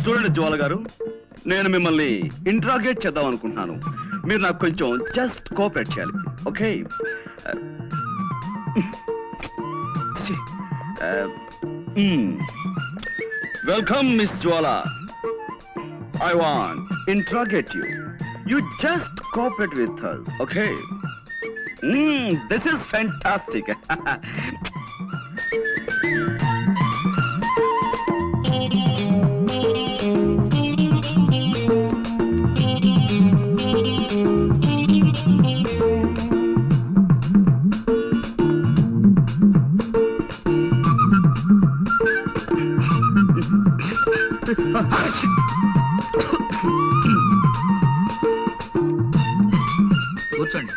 చూడండి జ్వాల గారు, నేను మిమ్మల్ని ఇంట్రాగేట్ చేద్దాం అనుకుంటున్నాను. మీరు నాకు కొంచెం జస్ట్ కోఆపరేట్ చేయాలి, okay? Welcome miss Jwala. I want interrogate you. You just cooperate with us, okay? This is fantastic. కూర్చోండి.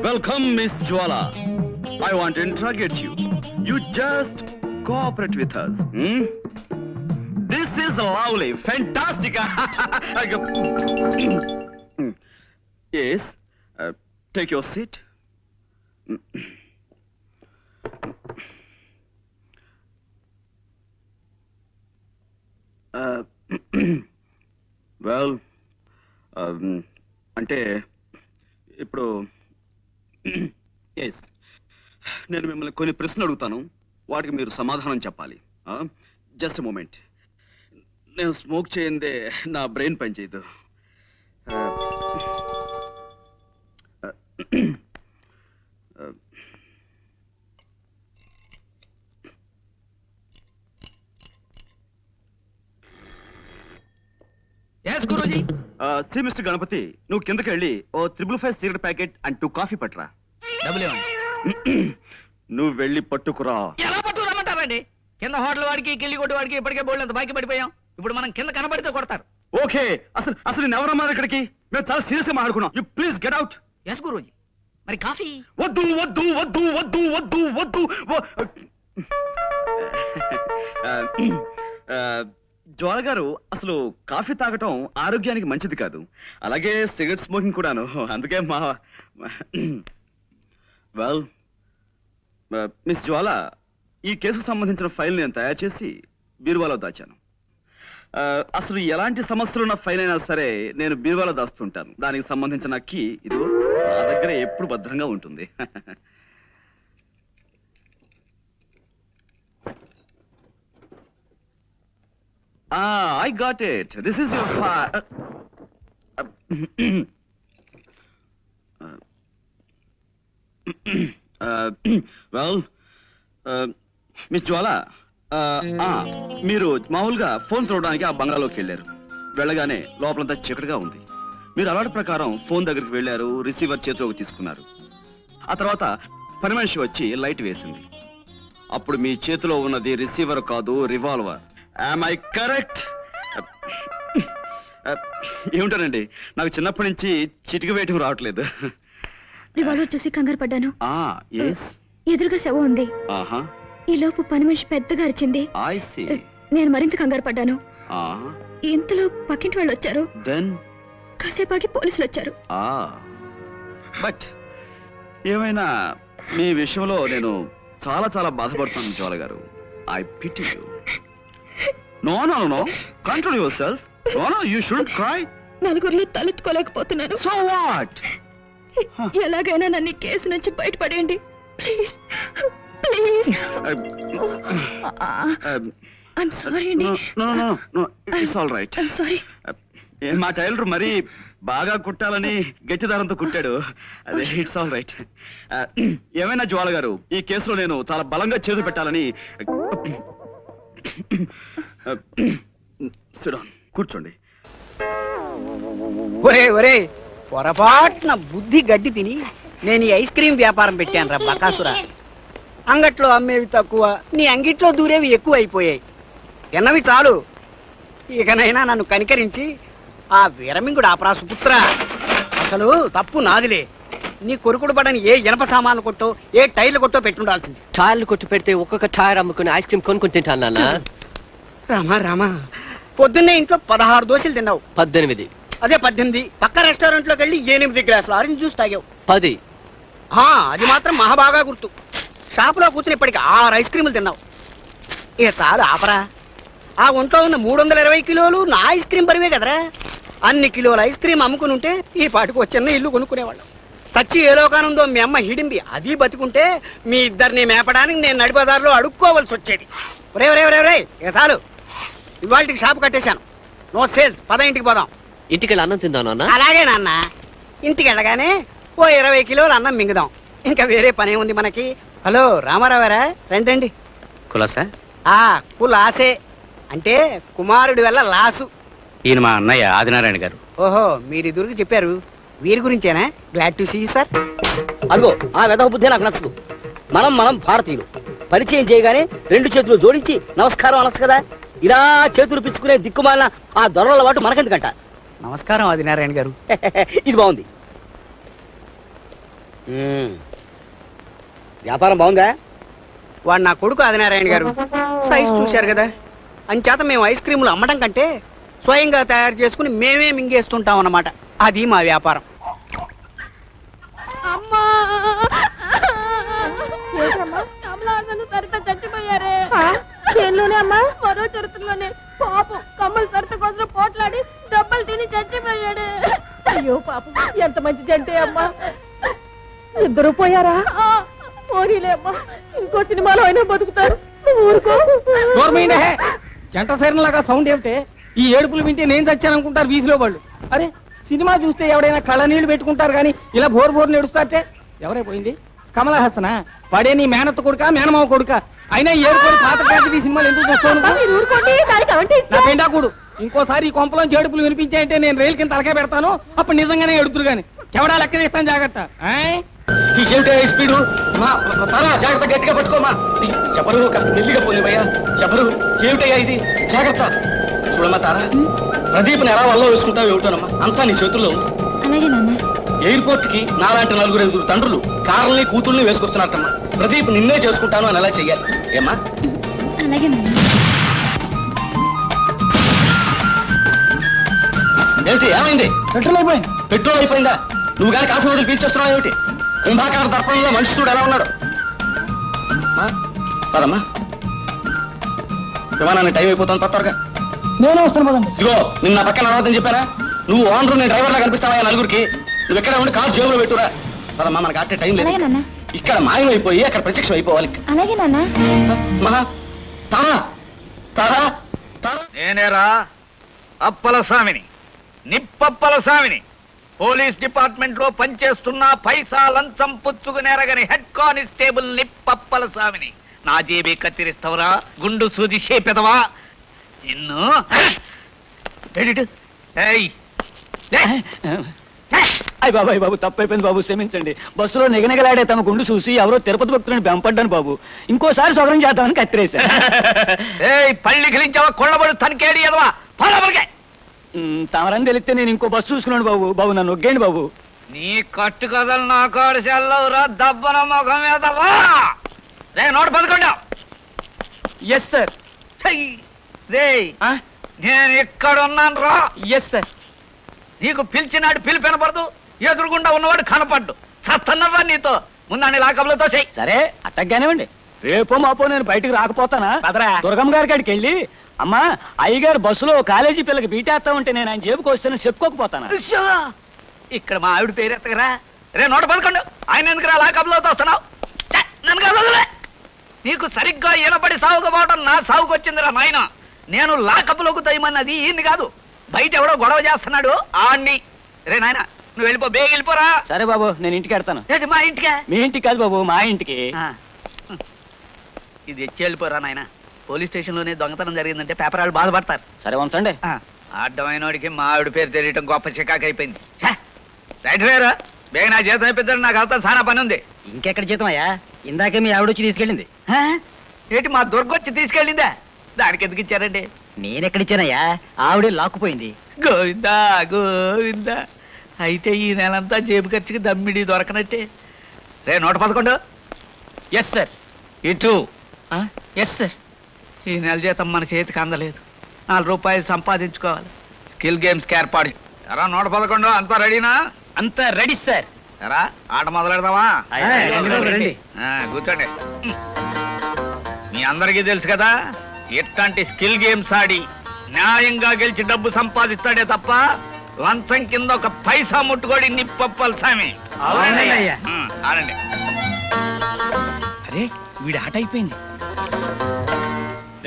Welcome, Miss Jwala. I want to interrogate you. You just cooperate with us. This is lovely, fantastic. Yes, take your seat. Well, అంటే ఇప్పుడు yes, నేను మిమ్మల్ని కొన్ని ప్రశ్నలు అడుగుతాను, వాటికి మీరు సమాధానం చెప్పాలి. Just moment. నేను స్మోక్ చేయందే నా బ్రెయిన్ పనిచేయదు. సి మిస్టర్ గణపతి, నువ్వు కిందకి వెళ్ళి ఓ 555 సిగరెట్ ప్యాకెట్ అండ్ 2 కాఫీ పట్టురా. నువ్వు వెళ్ళి పట్టుకురా. ఎలా పట్టుకురామంటారండి? కింద హోటల్ వాడికి, కిల్లి కొట్టు వాడికి ఇప్పటికే బోల్డ్ అంత బాకీ పడిపోయాం. ఇప్పుడు మనం కింద కనబడితే కొడతారు. ఓకే, అసలు నేను ఎవరన్నారు ఇక్కడికి? మేము చాలా సీరియస్ గా మాట్లాడుకున్నాం. You please get out. Yes Guruji. మరి కాఫీ? వద్దు వద్దు వద్దు వద్దు వద్దు వద్దు. జ్వాల గారు, అసలు కాఫీ తాగటం ఆరోగ్యానికి మంచిది కాదు, అలాగే సిగరెట్ స్మోకింగ్ కూడాను. అందుకే వెల్ మిస్ జ్వాల, ఈ కేసుకు సంబంధించిన ఫైల్ నేను తయారు చేసి బీరువాలో దాచాను. అసలు ఎలాంటి సమస్యలున్న ఫైల్ అయినా సరే నేను బీరువాలో దాస్తుంటాను. దానికి సంబంధించిన కీ ఇదిగో నా దగ్గర ఎప్పుడు భద్రంగా ఉంటుంది. I got it. This is your file. Well, Miss Jwala, మీరు మామూలుగా ఫోన్ చూడడానికి ఆ బంగ్లాలోకి వెళ్ళారు. వెళ్ళగానే లోపలంతా చీకటిగా ఉంది. మీరు అలవాటు ప్రకారం ఫోన్ దగ్గరికి వెళ్ళారు, రిసీవర్ చేతిలోకి తీసుకున్నారు. ఆ తర్వాత పని మనిషి వచ్చి లైట్ వేసింది. అప్పుడు మీ చేతిలో ఉన్నది రిసీవర్ కాదు, రివాల్వర్. Am I correct? ఏమిటానండి, నాకు చిన్నప్పటి నుంచి చిటిక వేయటం రావట్లేదు. రివాల్వర్ చూసి కంగారు పడ్డాను. ఎదురుగా శవం ఉంది. ఈ లోపు పని మనిషి పెద్దగా అరిచింది. నేను మరింత కంగారు పడ్డాను. ఇంతలో పక్కింటి వాళ్ళు వచ్చారు. కాసేపాకి పోలీసులు వచ్చారు. బట్ ఏమైనా మీ విషయంలో నేను చాలా చాలా బాధపడుతున్నాను Jwala garu. I pity you. No, no, no. Control yourself. No, no, you shouldn't cry. నలుగురిలో తలెత్తుకోలేకపోతున్నాను. So what? ఎలాగైనా నన్ను ఈ కేసు నుంచి బయటపడేయండి ప్లీజ్, ప్లీజ్. I'm sorry అండి. No. It's all right. I'm sorry. మా టైలర్ మరి బాగా కుట్టాలని గట్టి దారంతో కుట్టాడు. అదే ఇట్స్ ఆల్ రైట్. ఏమైనా జ్వాల గారు, ఈ కేసులో నేను చాలా బలంగా చేతులు పెట్టాలని. కూర్చోండి. ఒరే పొరపాటున బుద్ధి గడ్డి తిని నేను ఈ ఐస్ క్రీమ్ వ్యాపారం పెట్టాను రా బకాసురా. అంగట్లో అమ్మేవి తక్కువ, నీ అంగిట్లో దూరేవి ఎక్కువ అయిపోయాయి. ఎన్నవి చాలు, ఇకనైనా నన్ను కనికరించి ఆ వీరమింగుడు ఆపరా సుపుత్ర. అసలు తప్పు నాదిలే. నీ కొరుకుడు పడని ఏ ఇనప సామాన్లు కొట్టో ఏ టైర్లు కొట్టో పెట్టుండాల్సింది. టైర్లు కొట్టు పెడితే ఒక్కొక్క టైర్ అమ్ముకుని ఐస్ క్రీమ్ కొనుక్కొని తింటాను నాన్న. రామా రామా, పొద్దున్నే ఇంట్లో 16 దోశలు తిన్నావు. 18. అదే 18. పక్క రెస్టారెంట్ లోకి వెళ్ళి 8 గ్లాసులు ఆరెంజ్ జ్యూస్ తాగావు. 10. అది మాత్రం మహాబాగా గుర్తు. షాపులో కూర్చుని ఇప్పటికి 6 ఐస్ క్రీములు తిన్నావు. ఇక చాలు ఆపరా. ఆ ఒంట్లో ఉన్న 320 కిలోలు నా ఐస్ క్రీమ్ బరివే కదరా. అన్ని కిలోల ఐస్ క్రీమ్ అమ్ముకుని ఉంటే ఈ పాటికి ఒక చిన్న ఇల్లు కొనుక్కునేవాళ్ళం. సచ్చి ఏ లోకానుందో మీ అమ్మ హిడింబి అది బతికుంటే మీ ఇద్దరిని మేపడానికి నేను నడిబజార్లో అడుక్కోవలసి వచ్చేది. ఒరే ఒరే ఒరే ఒరే, ఇక చాలు. ఇవాళకి షాపు కట్టేశాను. No sales. పద ఇంటికి పోదాం. ఇంటికి వెళ్ళి అన్నం తిందాం నాన్న. అలాగే నాన్న. ఇంటికి వెళ్ళగానే ఓ 20 కిలోలు అన్నం మింగుదాం. ఇంకా వేరే పనే ఉంది మనకి. హలో రామారావారా, రండి. కులాసా? కులాసే అంటే కుమారుడి వల్ల లాసు. ఈయన మా అన్నయ్య ఆదినారాయణ గారు. ఓహో, మీరు ఇదురుకు చెప్పారు. వీరి గురించేనా? Glad to see sir. అదిగో ఆ వెధవ బుద్ధి నాకు నచ్చదు. మనం భారతీయులు. పరిచయం చేయగానే 2 చేతులు జోడించి నమస్కారం అనొచ్చు కదా. ఇలా చేతులు పిచ్చుకునే దిక్కుమాలిన ఆ దొరల వాటు మనకెందుకంట. నమస్కారం ఆదినారాయణ గారు. ఇది బాగుంది. వ్యాపారం బాగుందా? వాడు నా కొడుకు ఆదినారాయణ గారు. సైజ్ చూశారు కదా. అంచేత మేము ఐస్ క్రీములు అమ్మడం కంటే స్వయంగా తయారు చేసుకుని మేమే మింగేస్తుంటాం అన్నమాట. అది మా వ్యాపారం. మరో చరిత్రలోనే పాపం కమ్మలు సరిత కోసం పోట్లాడి దెబ్బలు తిని చచ్చిపోయాడు. అయ్యో పాపం, ఎంత మంచి జంటే అమ్మా. ఇద్దరు పోయారా? పోనీలే అమ్మా, ఇంకో సినిమాలో అయినా బతుకుతారు. ఊరుకో. జంట సైరన్లాగా సౌండ్ ఏమిటే? ఈ ఏడుపులు వింటే నేను చచ్చాను అనుకుంటారు వీధిలో వాళ్ళు. అరే, సినిమా చూస్తే ఎవడైనా కళ్ళ నీళ్లు పెట్టుకుంటారు కానీ ఇలా బోరు నేడుస్తారే. ఎవరైపోయింది? కమల హాసనా? పడే నీ మేనత్త కొడుక మేనమావ కొడుక? అయినా ఏడుకోడు పాత ఈ సినిమాలు ఎందుకు చూస్తాను? నా పెండాకుడు ఇంకోసారి ఈ కొంపలోంచి ఏడుపులు వినిపించాయంటే నేను రైలు కింద తలకాయ పెడతాను. అప్పుడు నిజంగానే ఎడుతురు గాని చెవడా లెక్కన ఇస్తాను. జాగ్రత్త. స్పీడు జాగ్రత్త, గట్టిగా పట్టుకోమా. చెప్పరు కాస్త మెల్లిగా పోయి భయ్యా. చెప్పరు ఏమిటయ్యా ఇది? జాగ్రత్త. చూడమ్మా తారా, ప్రదీప్ని ఎలా వల్ల వేసుకుంటావు ఏమిటోనమ్మా. అంతా నీ చేతుల్లో. అలాగే నాన్న. ఎయిర్పోర్ట్ కి నాలాంటి 4-5 తండ్రులు కార్లని కూతుర్ని వేసుకొస్తున్నట్టమ్మా. ప్రదీప్ నిన్నే చేసుకుంటాను అని ఎలా చెయ్యాలి ఏమ్మా? అలాగే నాన్న. ఏంటి ఏమైంది? పెట్రోల్ అయిపోయిందా? నువ్వు కానీ కాఫీ వదిలి పీల్చేస్తున్నావు ఏమిటి? కుంభాకార దర్పణంలో మనిషి చూడు ఎలా ఉన్నాడు. పదమ్మా, విమానాన్ని టైం అయిపోతాను. పత్వరగా నేను వస్తాను. పదండి. ఇగో నిన్న పక్కన నడవద్దని చెప్పానా? నువ్వు ఓనరు నేను డ్రైవర్లా కనిపిస్తావా నలుగురికి? నువ్వు ఎక్కడ ఉండి కారు జేబులో పెట్టురా. పదమ్మా, మనకు ఆటే టైం లేదు. ఇక్కడ మాయమైపోయి అక్కడ ప్రత్యక్షం అయిపోవాలి. అలాగే నాన్న. మహా తారా తారా తారా. నేనేరా అప్పల స్వామిని, నిప్పప్పల స్వామిని. పోలీస్ డిపార్ట్మెంట్ లో పనిచేస్తున్న పైసా లంచం పుచ్చుకునేరగని హెడ్ కానిస్టేబుల్ నిప్పప్పల స్వామిని. నా జేబీ కత్తిరిస్తావురా గుండు సూది చేపెదవా నిన్ను? అయ్య బాబాయ్ బాబు, తప్పైపోయింది బాబు, క్షమించండి. బస్సులో నిగనిగలాడే తమ గుండు చూసి ఎవరో తిరుపతి భక్తులని బెంపడ్డాను బాబు. ఇంకోసారి సౌకర్యం చేద్దామని కత్తిరేశా. పళ్ళి గిలించావా కొళ్ళబడు తనకేడి ఎదవా పళ్ళబడికే. తమరని తెలిస్తే నేను ఇంకో బస్సు చూసుకున్నాను బాబు. బాబు నన్ను ఒగ్గేయండి బాబు. నీ కట్టు కథలు నా కాడు సెల్లవురా దబ్బన ముఖం ఎదవా. రే నోటు 11. Yes sir. రే నేను ఇక్కడ ఉన్నాను రా. Yes sir. నీకు పిలిచినాడు పిలిపి వినపడదు, ఎదురుగుండా ఉన్నవాడు కనపడ్డు. చస్తున్నవా నీతో ముందని లాకబులతో చెయ్యి. సరే అట్టగ్గానేవ్వండి. రేపో మాపో నేను బయటకు రాకపోతానా? దుర్గమ్మ గారి కాడికి వెళ్ళి, అమ్మా అయ్యగారు బస్సులో కాలేజీ పిల్లకి బీటేస్తా ఉంటే నేను ఆయన జేబుకి వస్తాను చెప్పుకోకపోతానా? ఇక్కడ మా ఆవిడ పేరు ఎత్తగరా. రే నోట 11. ఆయన ఎందుకురా లాకబులతో వస్తున్నావు? నన్ను కాదు. నీకు సరిగ్గా ఈనపడి సాగుకపోవడం నా సాగుకు వచ్చిందిరా నాయన. నేను లాకబులకు దయమన్నది ఈయన్ని కాదు, బయట ఎవడో గొడవ చేస్తున్నాడు ఆణ్ణి. రే నాయన నువ్వు వెళ్ళిపో, బేగ వెళ్ళిపోరా. సరే బాబు, నేను ఇంటికి వెళ్తాను. ఏంటి మా ఇంటికే? మీ ఇంటికి కాదు బాబు, మా ఇంటికి. ఇది ఎచ్చి వెళ్ళిపోరా నాయన. పోలీస్ స్టేషన్ లోనే దొంగతనం జరిగిందంటే పేపర్ వాళ్ళు బాధపడతారు. సరే ఉంచండి. అడ్డమైనోడికి మా ఆవిడ పేరు తెలియటం గొప్ప చికాకు అయిపోయింది. రైట్ వేరా, బేగ నా జీతం అయిపోతాడు. నాకు అవుతా చాలా పని ఉంది. ఇంకెక్కడ జీతం అయ్యా? ఇందాకే మీ ఆవిడ వచ్చి తీసుకెళ్ళింది. ఏంటి మా దుర్గొచ్చి తీసుకెళ్ళిందా? దానికి ఎందుకు ఇచ్చారండి? నేనెక్కడిచ్చానయ్యా? ఆవిడే లాక్కుపోయింది. గోవిందా గోవిందా. అయితే ఈ నెలంతా జేబు ఖర్చుకి దమ్మిడి దొరకనట్టే. రే 111. Yes sir. ఇటు ఎస్ సార్. ఈ నెల జీతం మన చేతికి అందలేదు. 4 రూపాయలు సంపాదించుకోవాలి. స్కిల్ గేమ్స్కి ఏర్పాటు. ఎరా 111, అంతా రెడీనా? అంతా రెడీ సార్. ఎరా ఆట మొదలెడదామా? రండి. కూర్చోండి. మీ అందరికీ తెలుసు కదా, ఇట్లాంటి స్కిల్ గేమ్స్ ఆడి న్యాయంగా గెలిచి డబ్బు సంపాదిస్తాడే తప్ప లంచం కింద ఒక పైసా ముట్టుకోడి నిప్పప్పలు సామి. ఆడండి. అరే వీడి ఆట అయిపోయింది.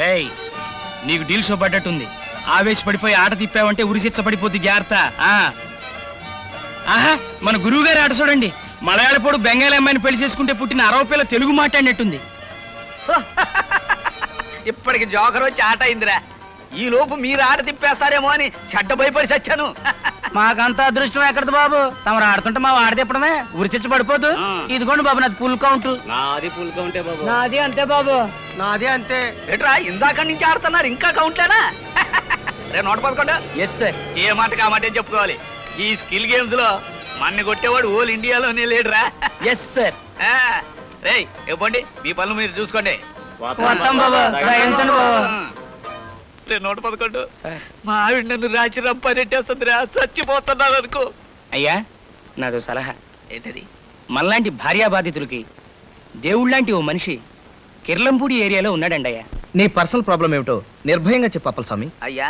రేయ్ నీకు డీల్ షో పడ్డట్టుంది. ఆవేశపడిపోయి ఆట తిప్పావంటే ఉరిశిచ్చ పడిపోద్ది. జాగ్రత్త. ఆహా మన గురువు గారి ఆట చూడండి. మలయాళపోడు బెంగాలీ అమ్మాయిని పెళ్లి చేసుకుంటే పుట్టిన 60 పిల్ల తెలుగు మాట్లాడినట్టుంది. ఇప్పటికి జోకర్ వచ్చి ఆట అయిందిరా. ఈ లోపు మీరు ఆట తిప్పేస్తారేమో అని చెడ్డ భయపడి చచ్చాను. మాకంత అదృష్టం ఎక్కడది బాబు. తమరు ఆడుతుంటే మా ఆడ తిప్పడమే ఉరిచిచ్చ పడిపోదు. ఇదిగోండి బాబు నాది ఫుల్ కౌంట్. నాది ఫుల్ కౌంటే బాబు. నాది అంతే బాబు. నాది అంతే. ఏట్రా ఇందాక నుంచి ఆడుతున్నారు, ఇంకా కౌంట్లేనా? రే 111. Yes sir. ఏ మాటకి ఆ మాట చెప్పుకోవాలి. ఈ స్కిల్ గేమ్స్ లో మన్ని కొట్టేవాడు ఓల్ ఇండియాలోనే లేడురా. Yes sir. రేయ్ ఇవ్వండి, మీ పనులు మీరు చూసుకోండి. వస్తాం బాబు. రాయించండి బాబు. రే 111. సార్. మా ఆవిడ నన్ను రాచి రంపనెట్టేస్తుందిరా. చచ్చిపోతున్నాను అనుకో. అయ్యా నాదో సలహా. ఏంటది? మనలాంటి భార్యాబాధితులకి దేవుళ్ళంటి ఓ మనిషి కిర్లంపూడి ఏరియాలో ఉన్నాడండి అయ్యా. నీ పర్సనల్ ప్రాబ్లం ఏమిటో నిర్భయంగా చెప్పు అప్పల స్వామి. అయ్యా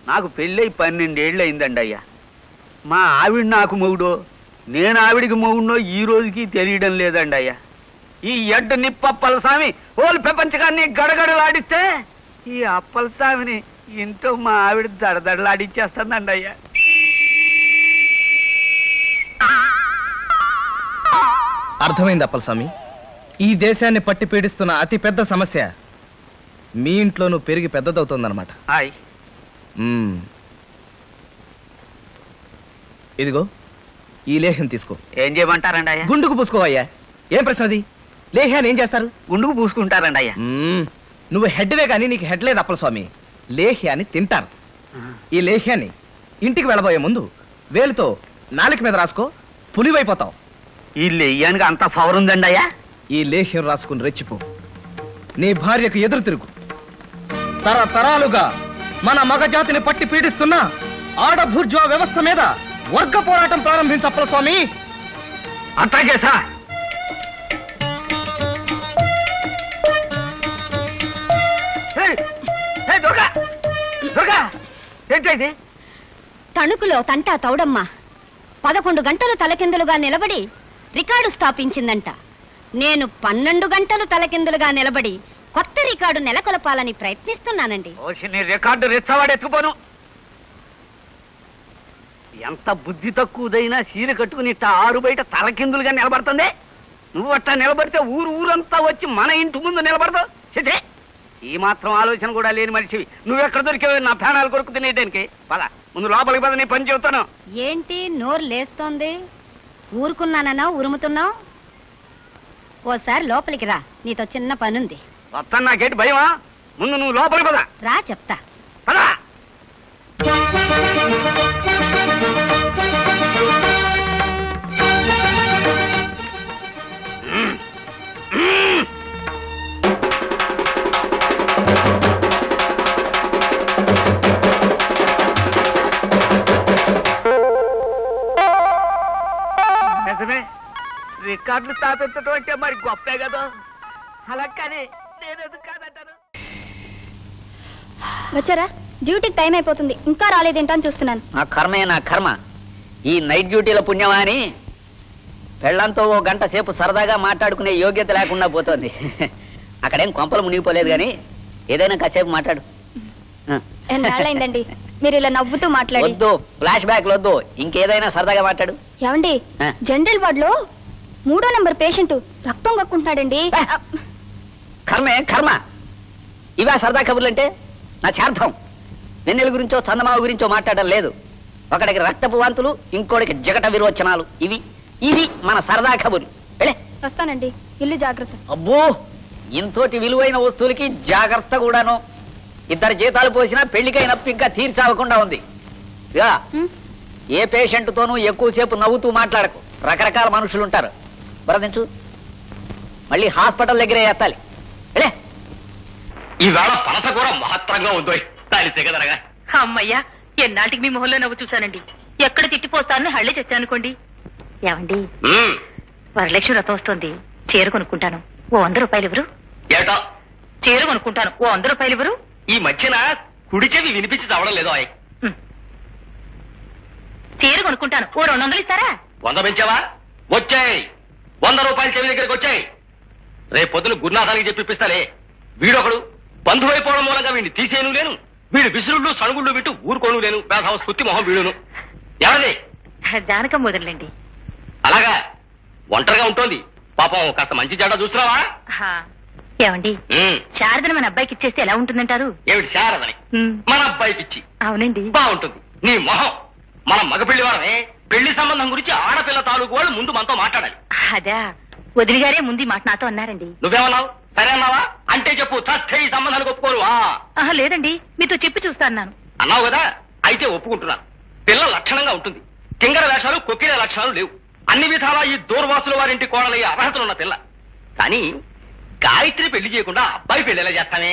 నాకు పెళ్ళై 12 ఏళ్ళు అయిందండి అయ్యా. మా ఆవిడ నాకు మొగుడో, నేను ఆవిడికి మొగుడో ఈ రోజుకి తెలియడం లేదండి అయ్యా. ఈ ఎడ్డు నిప్పప్పల స్వామి ఓల్ ప్రపంచకాన్ని గడగడలాడిస్తే ఈ అప్పల స్వామిని ఇంట్లో మా ఆవిడ దడదడలాడిచ్చేస్తుందండి అయ్యా. అర్థమైంది అప్పల స్వామి. ఈ దేశాన్ని పట్టి పీడిస్తున్న అతి పెద్ద సమస్య మీ ఇంట్లోనూ పెరిగి పెద్దదవుతుందన్నమాట. హాయ్. ఇదిగో ఈ లేహ్యం తీసుకో. ఏం చేయమంటారండి అయ్యా? గుండుకు పూసుకోవయ్యా. ఏం ప్రశ్న అది? లేహ్యాన్ని ఏం చేస్తారు? గుండుకు పూసుకుంటారండి అయ్యా. నువ్వు హెడ్వే కానీ నీకు హెడ్ లేదు అప్పల స్వామి. లేహ్యాన్ని తింటారు. ఈ లేహ్యాన్ని ఇంటికి వెళ్ళబోయే ముందు వేలుతో నాలుక మీద రాసుకో, పులివైపోతావు. ఈ లెయ్యానికి అంత పవర్ ఉందండి అయ్యా. ఈ లేహ్యం రాసుకుని రెచ్చిపో. నీ భార్యకు ఎదురు తిరుగు. తరతరాలుగా మన మగజాతిని పట్టి పీడిస్తున్న ఆడభూర్జువా వ్యవస్థ మీద వర్గ పోరాటం ప్రారంభించు అప్పల స్వామి. అట్లాగే సార్. ఏంటైంది? తణుకులో తంటా తౌడమ్మ 11 గంటలు తలకిందులుగా నిలబడి రికార్డు స్థాపించిందంట. నేను 12 గంటలు తలకిందులుగా నిలబడి కొత్త రికార్డు నెలకొల్పాలని ప్రయత్నిస్తున్నానండి. నీ రికార్డు రెచ్చవాడెత్తుకుపోను. ఎంత బుద్ధి తక్కువదైనా చీర కట్టుకుని ఇట్ట ఆరు బయట తలకిందులుగా నిలబడుతుంది. నువ్వు అట్టా నిలబడితే ఊరంతా వచ్చి మన ఇంటి ముందు నిలబడతావు. చితే, ఈ మాత్రం ఆలోచన కూడా లేని మనిషివి. నువ్వెక్కడ దొరికేవి నా ప్రాణాలు కొరకు తినేదానికి? పద ముందు లోపలికి పద, నీ పని చెబుతాను. ఏంటి నోరు లేస్తోంది? ఊరుకున్నానన్నా ఉరుముతున్నావు? ఓసారి లోపలికి రా, నీతో చిన్న పనుంది. వస్తాను, నాకేంటి భయమా? ముందు నువ్వు లోపలికి పద. రా చెప్తా. పద. నిజమే, రికార్డులు స్థాపించడం అంటే మరి గొప్పే కదా. అలా కానీ నేను ఎందుకు కాదంటాను? వచ్చారా? డ్యూటీకి టైం అయిపోతుంది, ఇంకా రాలేదేంటని చూస్తున్నాను. నా కర్మే నా కర్మ. ఈ నైట్ డ్యూటీల పుణ్యమా అని పెళ్ళంతో 1 గంట సేపు సరదాగా మాట్లాడుకునే యోగ్యత లేకుండా పోతోంది. అక్కడేం కొంపలు మునిగిపోలేదు కానీ ఏదైనా కాసేపు మాట్లాడు. ఎన్నాళ్ళైందండి మీరు ఇలా నవ్వుతూ మాట్లాడి? వద్దు, ఫ్లాష్ బ్యాక్ వద్దు, ఇంకేదైనా సరదాగా మాట్లాడు. ఏమండి, జనరల్ వార్డ్ లో 3వ నెంబర్ పేషెంట్ రక్తం కక్కుంటున్నాడండి. కర్మే కర్మ. ఇవా సరదా కబుర్లంటే? నా చార్థం వెన్నెల గురించో చందమావ గురించో మాట్లాడడం లేదు. ఒకడికి రక్తపు వాంతులు, ఇంకోటికి జగట విరోచనాలు. ఇవి మన సరదా కబుర్లు. వెళ్ళే. వస్తానండి, ఇల్లు జాగ్రత్త. అబ్బో, ఇంతోటి విలువైన వస్తువులకి జాగ్రత్త కూడాను. 2 జీతాలు పోసినా పెళ్లికైన ఇంకా తీర్చావకుండా ఉంది. ఏ పేషెంట్తోనూ ఎక్కువసేపు నవ్వుతూ మాట్లాడకు. రకరకాల మనుషులు ఉంటారు. బరదించు. మళ్ళీ హాస్పిటల్ దగ్గరే ఎత్తాలి. వెళ్ళే. ఈవేళ పనస కూర మహత్తరంగా ఉందో దాని తెగదరగా. అమ్మయ్యా, ఎన్నాటికి మీ మొహంలో నవ్వు చూశానండి. ఎక్కడ తిట్టిపోస్తానని హళ్ళి చచ్చానుకోండి. ఏమండి, వరలక్ష్మి వ్రతం వస్తుంది. చీర కొనుక్కుంటాను, ఓ 100 రూపాయలు ఇవ్వరు? ఏటో చీర కొనుక్కుంటాను, ఓ 100 రూపాయలు ఇవ్వరు? ఈ మధ్యన కుడి చెవి వినిపించి చవడం లేదో అయ్. చీర కొనుక్కుంటాను, ఓ 200 ఇస్తారా? 100 పెంచావా? వచ్చాయి 100 రూపాయలు చెవి దగ్గరికి వచ్చాయి. రేపు పొద్దున గురునాథానికి చెప్పిస్తాలే. వీడొకడు బంధువైపోవడం మూలంగా వీడిని తీసేయను లేను. వీడు విసురుళ్ళు సణుగుళ్ళు విట్టు ఊరుకోను లేను. వేధవ స్ఫూర్తి మొహం వీడును. ఎవరిది? జానకం వదిలేండి. అలాగా ఒంటరిగా ఉంటుంది. పాపం కాస్త మంచి జడ చూస్తున్నావా? ఏమండి, శారదను మన అబ్బాయికి ఇచ్చేస్తే ఎలా ఉంటుందంటారు? ఏమిటి శారదని మన అబ్బాయికి ఇచ్చి? అవునండి, బాగుంటుంది. నీ మొహం. మనం మగపిల్లి వాళ్ళమే. పెళ్లి సంబంధం గురించి ఆడపిల్ల తాలూకు వాళ్ళు ముందు మనతో మాట్లాడాలి. అదా, వదిలి గారే ముందు ఈ మాట నాతో అన్నారండి. నువ్వేమన్నావు? సరే అన్నావా? అంటే చెప్పు, చస్తే ఈ సంబంధాలు ఒప్పుకోరు. లేదండి, మీతో చెప్పి చూస్తా అన్నాను. అన్నావు కదా, అయితే ఒప్పుకుంటున్నాను. పిల్ల లక్షణంగా ఉంటుంది. కింగర వేషాలు కొక్కిరే లక్షణాలు లేవు. అన్ని విధాలా ఈ దూర్వాసుల వారింటి కోడలయ్యే అర్హతలున్న పిల్ల. కానీ గాయత్రి పెళ్లి చేయకుండా అబ్బాయి పెళ్లి ఎలా చేస్తానే?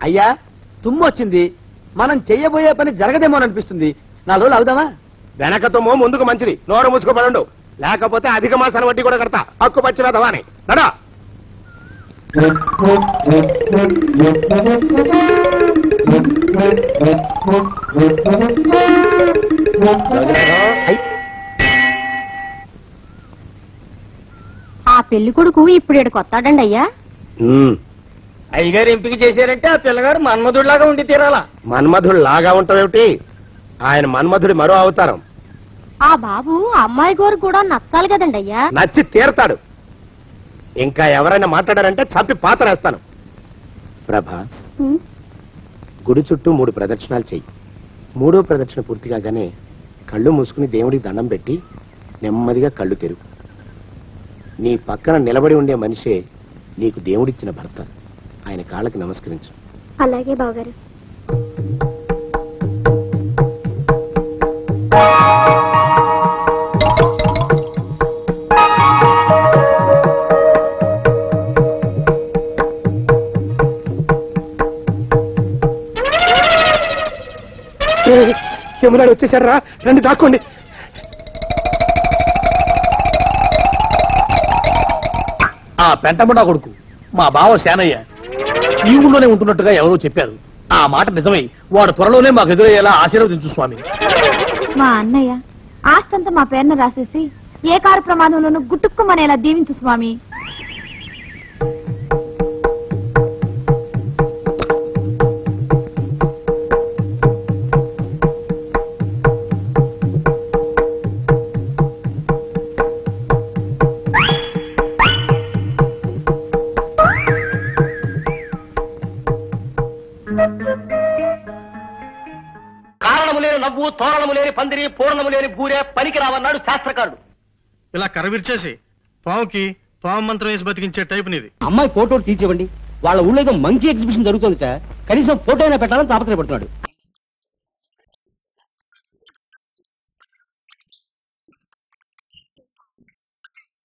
అయ్యా తుమ్ము వచ్చింది, మనం చెయ్యబోయే పని జరగదేమో అనిపిస్తుంది. 4 రోజులు అవుదామా? వెనక తుమ్ము ముందుకు మంచిది, నోరు మూసుకోబడండు, లేకపోతే అధిక మాసాల వడ్డీ కూడా కడతా. హక్కు పచ్చిన ధవాని నడా. ఆ పెళ్లి కొడుకు ఇప్పుడు ఇక్కడికి వస్తాడండి అయ్యా. అయ్యగారు ఎంపిక చేశారంటే ఆ పిల్లగాడు మన్మధుడిలాగా ఉండి తీరాలా. మన్మధుడు లాగా ఉంటావేమిటి? ఆయన మన్మధుడి మరో అవతారం. ఆ బాబు అమ్మాయి గారు కూడా నచ్చాలి కదండి అయ్యా. నచ్చి తీరతాడు. ఇంకా ఎవరైనా మాట్లాడారంటే చంపి పాతరేస్తాను. ప్రభా, గుడి చుట్టూ 3 ప్రదక్షిణాలు చెయ్యి. 3వ ప్రదక్షిణ పూర్తి కాగానే కళ్ళు మూసుకుని దేవుడికి దండం పెట్టి నెమ్మదిగా కళ్ళు తెరుగు. నీ పక్కన నిలబడి ఉండే మనిషే నీకు దేవుడిచ్చిన భర్త. ఆయన కాళ్ళకి నమస్కరించు. అలాగే బావగారు. యమునాడు వచ్చేసాడు రా, రండి దాక్కోండి. ఆ పెంటముడా కొడుకు మా బావ శానయ్య ఈ ఊళ్ళోనే ఉంటున్నట్టుగా ఎవరో చెప్పారు. ఆ మాట నిజమై వాడు త్వరలోనే మాకు ఎదురయ్యేలా ఆశీర్వదించు స్వామి. మా అన్నయ్య ఆస్తంతా మా పేరున రాసేసి ఏ కారు ప్రమాదంలోనూ గుట్టుక్కుమనేలా దీవించు స్వామి. కారణము లేని నవ్వు, తోరణము లేని పందిరి, పూర్ణము లేని భూరే పనికి రావన్నాడు శాస్త్రకారుడు. ఇలా కరవిర్చేసి పావుకి పావు మంత్రం వేసి బతికించే టైప్ నీది. అమ్మాయి ఫోటో తీర్చివ్వండి. వాళ్ళ ఊళ్ళో ఏదో మంకీ ఎగ్జిబిషన్ జరుగుతుందిట, కనీసం ఫోటో అయినా పెట్టాలని తాపత్రయపడుతున్నాడు.